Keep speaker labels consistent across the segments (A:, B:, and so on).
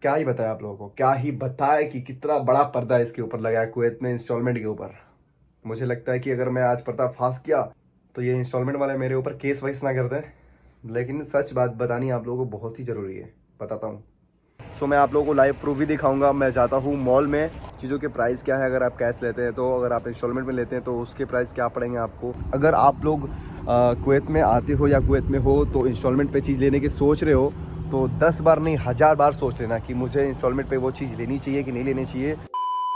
A: क्या ही बताया आप लोगों को, क्या ही बताया कि कितना बड़ा पर्दा इसके ऊपर लगा है कुवैत में इंस्टॉलमेंट के ऊपर। मुझे लगता है कि अगर मैं आज पर्दा फांस किया तो ये इंस्टॉलमेंट वाले मेरे ऊपर केस वाइस ना कर दें। लेकिन सच बात बतानी आप लोगों को बहुत ही ज़रूरी है, बताता हूँ। सो मैं आप लोगों को लाइव प्रूफ भी दिखाऊंगा। मैं जाता हूँ मॉल में, चीज़ों के प्राइस क्या है अगर आप कैश लेते हैं तो, अगर आप इंस्टॉलमेंट में लेते हैं तो उसके प्राइस क्या पड़ेंगे आपको। अगर आप लोग कुवैत में आते हो या कुवैत में हो तो इंस्टॉलमेंट पे चीज़ लेने की सोच रहे हो तो 10 बार नहीं 1000 बार सोच लेना कि मुझे इंस्टॉलमेंट पे वो चीज़ लेनी चाहिए कि नहीं लेनी चाहिए।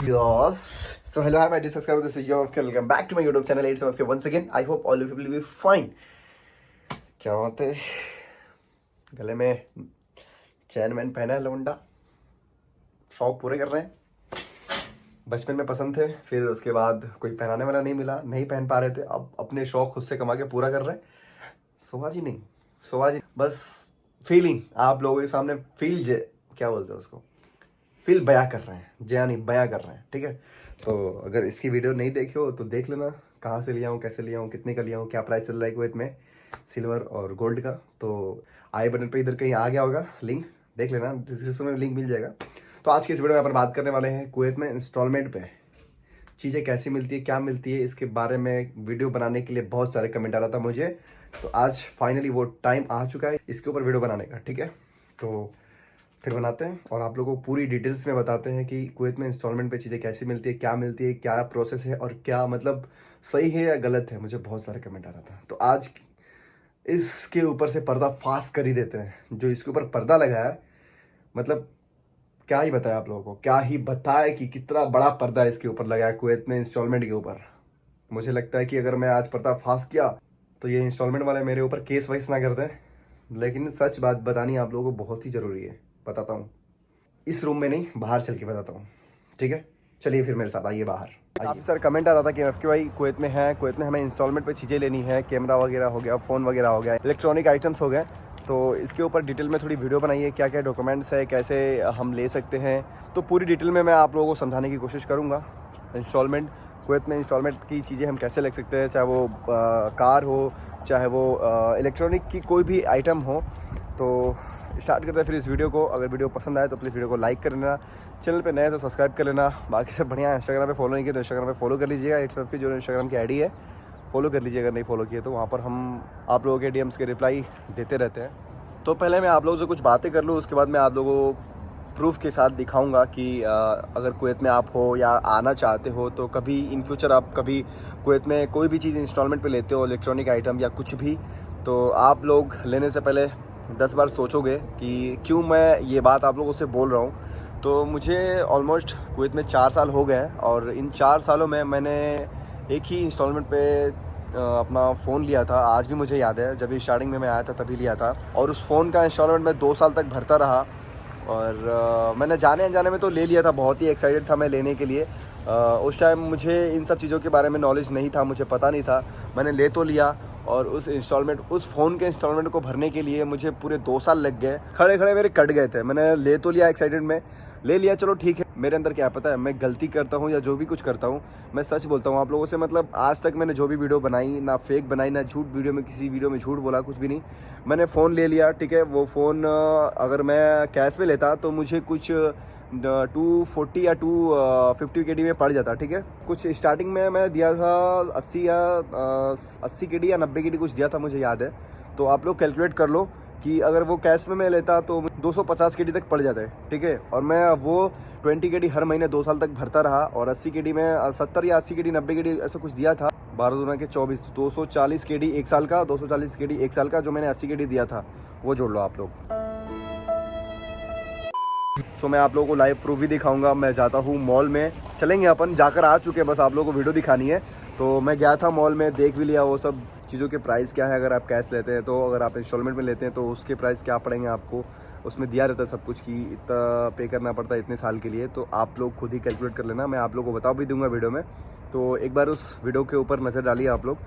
A: Yes. So hello, hi my dear subscribers. This is your welcome back to my YouTube channel. It's MFK once again. I hope all of you will be fine. क्या बात है, गले में चैन वैन पहना है लौंडा, शौक पूरे कर रहे हैं। बचपन में पसंद थे, फिर उसके बाद कोई पहनाने वाला नहीं मिला, नहीं पहन पा रहे थे, अब अपने शौक खुद से कमा के पूरा कर रहे हैं। सोहाजी नहीं, सोहाजी बस फीलिंग आप लोगों के सामने क्या बोलते हैं उसको, फील बयां कर रहे हैं, जया नहीं बयां कर रहे हैं, ठीक है। तो अगर इसकी वीडियो नहीं देखी हो तो देख लेना, कहाँ से लिया हूँ, कैसे लिया हूँ, कितने का लिया हूँ, क्या प्राइस चल रहा है कुवैत में सिल्वर और गोल्ड का। तो आई बटन पे इधर कहीं आ गया होगा लिंक, देख लेना, डिस्क्रिप्शन में लिंक मिल जाएगा। तो आज की इस वीडियो में अपन बात करने वाले हैं कुवैत में इंस्टॉलमेंट पे चीज़ें कैसी मिलती है, क्या मिलती है, इसके बारे में वीडियो बनाने के लिए बहुत सारे कमेंट आ रहा था मुझे। तो आज फाइनली वो टाइम आ चुका है इसके ऊपर वीडियो बनाने का, ठीक है। तो फिर बनाते हैं और आप लोगों को पूरी डिटेल्स में बताते हैं कि कुवैत में इंस्टॉलमेंट पे चीज़ें कैसी मिलती है, क्या मिलती है, क्या प्रोसेस है और क्या मतलब सही है या गलत है। मुझे बहुत सारे कमेंट आ रहा था, तो आज इसके ऊपर से पर्दा फाश कर ही देते हैं। जो इसके ऊपर पर्दा लगा है, मतलब क्या ही बताया आप लोगों को, क्या ही बताया कि कितना बड़ा पर्दा इसके ऊपर लगा है कुवैत में इंस्टॉलमेंट के ऊपर। मुझे लगता है कि अगर मैं आज पर्दा फाश किया तो ये इंस्टॉलमेंट वाले मेरे ऊपर केस वाइस ना कर दें। लेकिन सच बात बतानी आप लोगों को बहुत ही ज़रूरी है, बताता हूँ। इस रूम में नहीं, बाहर चल के बताता हूँ, ठीक है। चलिए फिर मेरे साथ आइए बाहर। काफ़ी सारे कमेंट आ रहा था कि एफ के भाई कुवैत में है, कुवैत में हमें इंस्टॉलमेंट पे चीज़ें लेनी है, कैमरा वगैरह हो गया, फ़ोन वगैरह हो गया, इलेक्ट्रॉनिक आइटम्स हो गए। तो इसके ऊपर डिटेल में थोड़ी वीडियो बनाइए, क्या क्या डॉक्यूमेंट्स है, कैसे हम ले सकते हैं। तो पूरी डिटेल में मैं आप लोगों को समझाने की कोशिश करूँगा। इंस्टॉलमेंट कुवैत में इंस्टॉलमेंट की चीज़ें हम कैसे ले सकते हैं, चाहे वो कार हो, चाहे वो इलेक्ट्रॉनिक की कोई भी आइटम हो। तो स्टार्ट करते हैं फिर इस वीडियो को। अगर वीडियो पसंद आए तो प्लीज़ वीडियो को लाइक कर लेना, चैनल पे नए तो सब्सक्राइब कर लेना। बाकी सब बढ़िया है। इंस्टाग्राम पे फॉलो नहीं किया तो इंस्टाग्राम पे फॉलो कर लीजिएगा। इट्स की जो इंस्टाग्राम की आईडी है फॉलो कर लीजिए, अगर नहीं फॉलो किए तो। वहाँ पर हम आप लोगों के डीएम्स के रिप्लाई देते रहते हैं। तो पहले मैं आप लोगों से कुछ बातें कर लूँ, उसके बाद मैं आप लोगों को प्रूफ के साथ दिखाऊंगा कि अगर कुवैत में आप हो या आना चाहते हो तो कभी इन फ्यूचर आप कभी कुवैत में कोई भी चीज़ इंस्टॉलमेंट पे लेते हो, इलेक्ट्रॉनिक आइटम या कुछ भी, तो आप लोग लेने से पहले 10 बार सोचोगे कि क्यों मैं ये बात आप लोगों से बोल रहा हूँ। तो मुझे ऑलमोस्ट कुवैत में 4 साल हो गए हैं और इन 4 सालों में मैंने एक ही इंस्टॉलमेंट पे अपना फ़ोन लिया था। आज भी मुझे याद है, जब भी स्टार्टिंग में मैं आया था तभी लिया था और उस फ़ोन का इंस्टॉलमेंट मैं 2 साल तक भरता रहा। और मैंने जाने अनजाने में तो ले लिया था, बहुत ही एक्साइटेड था मैं लेने के लिए। उस टाइम मुझे इन सब चीज़ों के बारे में नॉलेज नहीं था, मुझे पता नहीं था। मैंने ले तो लिया और उस फ़ोन के इंस्टॉलमेंट को भरने के लिए मुझे पूरे 2 साल लग गए। खड़े खड़े मेरे कट गए थे। मैंने ले तो लिया, एक्साइटेड में ले लिया, चलो ठीक है। मेरे अंदर क्या पता है, मैं गलती करता हूँ या जो भी कुछ करता हूँ मैं सच बोलता हूँ आप लोगों से। मतलब आज तक मैंने जो भी वीडियो बनाई, ना फेक बनाई, ना झूठ वीडियो में किसी वीडियो में झूठ बोला, कुछ भी नहीं। मैंने फ़ोन ले लिया, ठीक है। वो फ़ोन अगर मैं कैश में लेता तो मुझे कुछ 240 या 250 के डी में पड़ जाता, ठीक है। कुछ स्टार्टिंग में मैं दिया था 80 के डी या 90 के डी कुछ दिया था, मुझे याद है। तो आप लोग कैलकुलेट कर लो कि अगर वो कैश में मैं लेता तो 250 के डी तक पड़ जाता है, ठीक है। और मैं वो 20 के डी हर महीने 2 साल तक भरता रहा और 80 के डी में 70 या 80 के डी 90 के डी ऐसा कुछ दिया था। 12 दूना के 24, 240 के डी एक साल का, 240 के डी एक साल का, जो मैंने 80 के डी दिया था वो जोड़ लो आप लोग। सो मैं आप लोगों को लाइव प्रूफ भी दिखाऊंगा। मैं जाता हूँ मॉल में, चलेंगे अपन, जाकर आ चुके हैं, बस आप लोगों को वीडियो दिखानी है। तो मैं गया था मॉल में, देख भी लिया वो सब चीज़ों के प्राइस क्या है अगर आप कैश लेते हैं तो, अगर आप इंस्टॉलमेंट में लेते हैं तो उसके प्राइस क्या पड़ेंगे आपको। उसमें दिया रहता है सब कुछ कि इतना पे करना पड़ता है इतने साल के लिए। तो आप लोग खुद ही कैलकुलेट कर लेना, मैं आप लोगों को बता भी दूंगा वीडियो में। तो एक बार उस वीडियो के ऊपर नज़र डालिए आप लोग,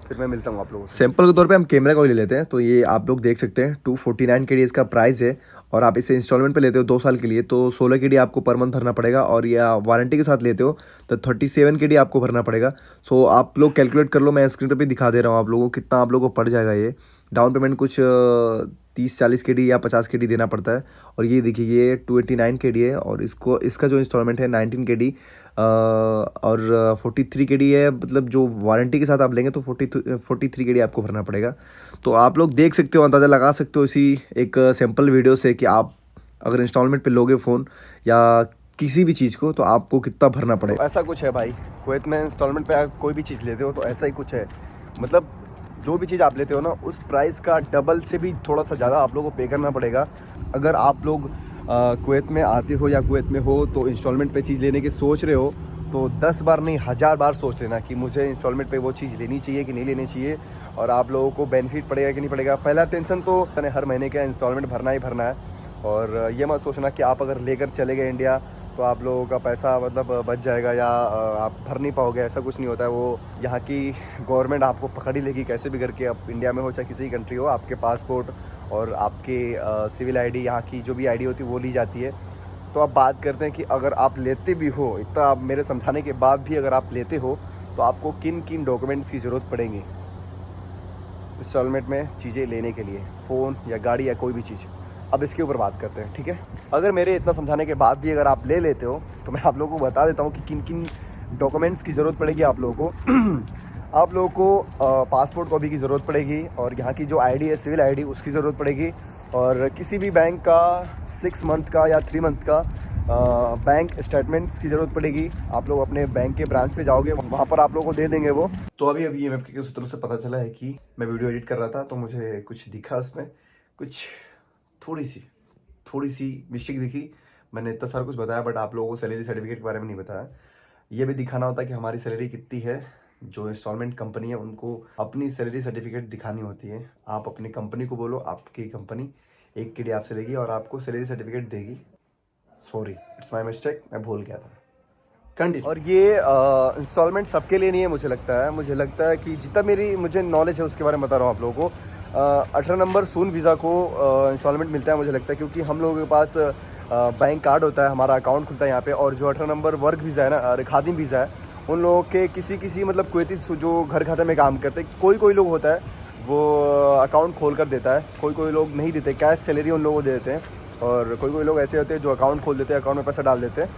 A: फिर मैं मिलता हूँ आप लोगों से। सैंपल के तौर पे हम कैमरा का ले लेते हैं। तो ये आप लोग देख सकते हैं 249 के डी इसका प्राइस है और आप इसे इंस्टॉलमेंट पे लेते हो 2 साल के लिए तो 16 के डी आपको पर मंथ भरना पड़ेगा। और या वारंटी के साथ लेते हो तो 37 के डी आपको भरना पड़ेगा। सो आप लोग कैलकुलेट कर लो, मैं स्क्रीन पर भी दिखा दे रहा हूँ आप लोगों को कितना आप लोगों को पड़ जाएगा। ये डाउन पेमेंट कुछ 30-40 KD या 50 KD देना पड़ता है। और ये देखिए ये 289 KD है और इसका जो इंस्टॉलमेंट है 19 KD और 43 KD है। मतलब जो वारंटी के साथ आप लेंगे तो 43 KD आपको भरना पड़ेगा। तो आप लोग देख सकते हो, अंदाज़ा लगा सकते हो इसी एक सैम्पल वीडियो से कि आप अगर इंस्टॉलमेंट पे लोगे फ़ोन या किसी भी चीज़ को तो आपको कितना भरना पड़ेगा। तो ऐसा कुछ है भाई, कुवैत में इंस्टॉलमेंट पे आप कोई भी चीज़ लेते हो तो ऐसा ही कुछ है। मतलब जो भी चीज़ आप लेते हो ना उस प्राइस का डबल से भी थोड़ा सा ज़्यादा आप लोगों को पे करना पड़ेगा। अगर आप लोग कुवैत में आते हो या कुवैत में हो तो इंस्टॉलमेंट पे चीज़ लेने की सोच रहे हो तो 10 बार नहीं 1000 बार सोच लेना कि मुझे इंस्टॉलमेंट पे वो चीज़ लेनी चाहिए कि नहीं लेनी चाहिए और आप लोगों को बेनिफिट पड़ेगा कि नहीं पड़ेगा। पहला टेंशन तो हर महीने का इंस्टॉलमेंट भरना ही भरना है। और ये मत सोचना कि आप अगर लेकर चले गए इंडिया तो आप लोगों का पैसा मतलब बच जाएगा या आप भर नहीं पाओगे, ऐसा कुछ नहीं होता है। वो यहाँ की गवर्नमेंट आपको पकड़ ही लेगी कैसे भी करके। अब इंडिया में हो चाहे किसी कंट्री हो, आपके पासपोर्ट और आपके सिविल आईडी, यहाँ की जो भी आईडी होती है वो ली जाती है। तो आप बात करते हैं कि अगर आप लेते भी हो, इतना आप मेरे समझाने के बाद भी अगर आप लेते हो तो आपको किन किन डॉक्यूमेंट्स की ज़रूरत पड़ेगी इंस्टॉलमेंट में चीज़ें लेने के लिए, फ़ोन या गाड़ी या कोई भी चीज़। अब इसके ऊपर बात करते हैं, ठीक है। अगर मेरे इतना समझाने के बाद भी अगर आप ले लेते हो तो मैं आप लोगों को बता देता हूँ कि किन किन डॉक्यूमेंट्स की ज़रूरत पड़ेगी आप लोगों को। आप लोगों को पासपोर्ट कॉपी की ज़रूरत पड़ेगी और यहाँ की जो आईडी है सिविल आईडी उसकी ज़रूरत पड़ेगी और किसी भी बैंक का 6 मंथ का या 3 मंथ का बैंक स्टेटमेंट्स की ज़रूरत पड़ेगी। आप लोग अपने बैंक के ब्रांच पे जाओगे, वहाँ पर आप लोगों को दे देंगे वो। तो अभी EMF के सूत्रों से पता चला है कि मैं वीडियो एडिट कर रहा था तो मुझे कुछ दिखा, उसमें कुछ थोड़ी सी मिस्टेक दिखी। मैंने इतना सारा कुछ बताया बट आप लोगों को सैलरी सर्टिफिकेट के बारे में नहीं बताया। ये भी दिखाना होता है कि हमारी सैलरी कितनी है। जो इंस्टॉलमेंट कंपनी है उनको अपनी सैलरी सर्टिफिकेट दिखानी होती है। आप अपनी कंपनी को बोलो, आपकी कंपनी 1 KD आपसे लेगी और आपको सैलरी सर्टिफिकेट देगी। सॉरी, इट्स माई मिस्टेक, मैं भूल गया था। कंटिन्यू। और ये इंस्टॉलमेंट सबके लिए नहीं है मुझे लगता है कि जितना मुझे नॉलेज है उसके बारे में बता रहा हूँ आप लोगों को। 18 नंबर सून वीज़ा को इंस्टॉलमेंट मिलता है मुझे लगता है, क्योंकि हम लोगों के पास बैंक कार्ड होता है, हमारा अकाउंट खुलता है यहाँ पे। और जो 18 नंबर वर्क वीज़ा है ना, खादिम वीज़ा है, उन लोगों के किसी मतलब कुवैती जो घर खाते में काम करते हैं, कोई लोग होता है वो अकाउंट खोल कर देता है, कोई लोग नहीं देते, कैश सैलरी उन लोगों को दे देते हैं। और कोई लोग ऐसे होते हैं जो अकाउंट खोल देते हैं, अकाउंट में पैसा डाल देते हैं।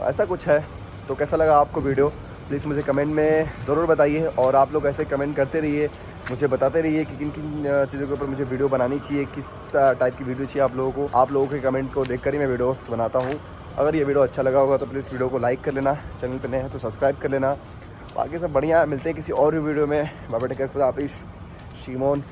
A: ऐसा कुछ है। तो कैसा लगा आपको वीडियो, प्लीज़ मुझे कमेंट में ज़रूर बताइए। और आप लोग ऐसे कमेंट करते रहिए, मुझे बताते रहिए कि किन किन चीज़ों के ऊपर मुझे वीडियो बनानी चाहिए, किस टाइप की वीडियो चाहिए आप लोगों को। आप लोगों के कमेंट को देखकर ही मैं वीडियोस बनाता हूँ। अगर ये वीडियो अच्छा लगा होगा तो प्लीज़ वीडियो को लाइक कर लेना, चैनल पर नए हैं तो सब्सक्राइब कर लेना। बाकी सब बढ़िया, मिलते हैं किसी और वीडियो में। बाबा टेक केयर, खुदा हाफिज़, शिमोन।